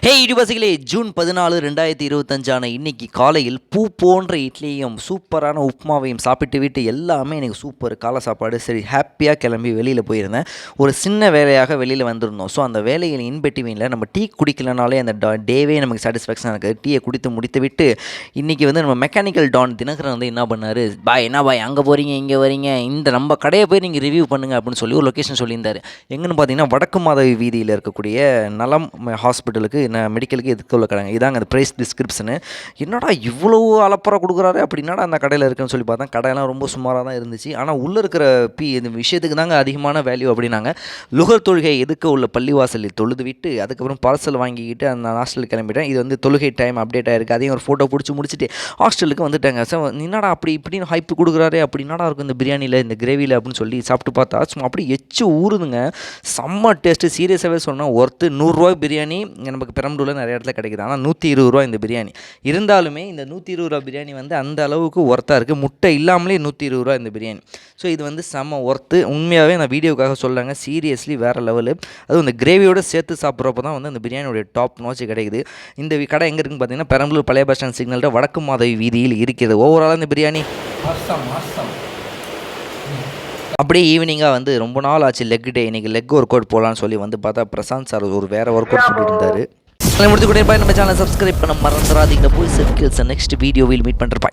ஹே இடிவாசிகளே, June 14 2025 இன்னைக்கு காலையில் பூ போன்ற இட்லியும் சூப்பரான உப்புமாவையும் சாப்பிட்டு விட்டு எல்லாமே எனக்கு சூப்பர் காலை சாப்பாடு. சரி, ஹாப்பியாக கிளம்பி வெளியில் போயிருந்தேன். ஒரு சின்ன வேலையாக வெளியில் வந்திருந்தோம். ஸோ அந்த வேலையில் இன்பிட்வீனில் நம்ம டீ குடிக்கலனாலே அந்த டேவே நமக்கு சாட்டிஸ்ஃபேக்ஷனாக இருக்குது. டீயை குடித்து முடித்து விட்டு இன்றைக்கி வந்து நம்ம மெக்கானிக்கல் டான் தினகரன் வந்து என்ன பண்ணார், பாய் என்ன பாய் அங்கே போகிறீங்க இங்கே வரீங்க, இந்த நம்ம கடையை போய் நீங்கள் ரிவ்யூ பண்ணுங்கள் அப்படின்னு சொல்லி ஒரு லொக்கேஷன் சொல்லியிருந்தார். எங்கன்னு பார்த்தீங்கன்னா வடக்கு மாதவி வீதியில் இருக்கக்கூடிய நலம் ஹாஸ்பிட்டலுக்கு மெடிக்கலுக்கு எதுக்கு உள்ள கடைங்க இதாங்க அந்த ப்ரைஸ் டிஸ்கிரிப்ஷனு. என்னடா இவ்வளோ அலப்பறை கொடுக்குறாரு அப்படின்னாடா அந்த கடையில் இருக்குன்னு சொல்லி பார்த்தா கடையெல்லாம் ரொம்ப சுமாராக தான் இருந்துச்சு. ஆனால் உள்ளே இருக்கிற இந்த விஷயத்துக்கு தாங்க அதிகமான வேல்யூ அப்படின்னாங்க. லுகர் தொழுகை எதுக்கு உள்ள பள்ளிவாசலில் தொழுது விட்டு அதுக்கப்புறம் பார்சல் வாங்கிக்கிட்டு அந்த ஹாஸ்டலுக்கு கிளம்பிட்டேன். இது வந்து தொழுகை டைம் அப்டேட் ஆகிருக்கு. அதையும் ஒரு ஃபோட்டோ பிடிச்சி முடிச்சுட்டு ஹாஸ்டலுக்கு வந்துட்டாங்க. சார் என்னடா அப்படி இப்படின்னு ஹைப்பு கொடுக்குறாரு, அப்படி என்னடா இருக்கும் இந்த பிரியாணியில் இந்த கிரேவியில் அப்படின்னு சொல்லி சாப்பிட்டு பார்த்தா சும்மா அப்படி எச்சு ஊறுதுங்க. செம்ம டேஸ்ட்டு. சீரியஸாகவே சொன்னால் ஒருத்து 100 பிரியாணி நமக்கு பெரம்பலூரில் நிறைய இடத்துல கிடைக்குது. ஆனால் 120 இந்த பிரியாணி இருந்தாலுமே இந்த 120 பிரியாணி வந்து அந்த அளவுக்கு ஒர்த்தாக இருக்குது. முட்டை இல்லாமலே 120 இந்த பிரியாணி. ஸோ இது வந்து செம்ம ஒர்த்து. உண்மையாகவே நான் வீடியோக்காக சொல்லுங்க, சீரியஸ்லி வேறு லெவலு. அதுவும் இந்த கிரேவியோடு சேர்த்து சாப்பிட்றப்ப தான் வந்து அந்த பிரியாணியோடைய டாப் நோச்சு கிடைக்குது. இந்த கடை எங்கே இருக்குன்னு பார்த்தீங்கன்னா பெரம்பலூர் பழைய பஸ் ஸ்டாண்ட் சிக்னலில் வடக்கு மாதவி வீதியில் இருக்கிறது. ஓவராலாக இந்த பிரியாணி அப்படியே ஈவினிங்காக வந்து ரொம்ப நாள் ஆச்சு லெக் டே, இன்றைக்கி லெக் ஒர்க் அவுட் போகலான்னு சொல்லி வந்து பார்த்தா பிரசாந்த் சார் ஒரு வேறு ஒர்க் அவுட் சொல்லிட்டு இருந்தார். முடிச்சு கூட நம்ம சேனலை சப்ஸ்கிரைப் பண்ண மறந்துடாதீங்க. போய் நெக்ஸ்ட் வீடியோவில் மீட் பண்ணுறப்பா.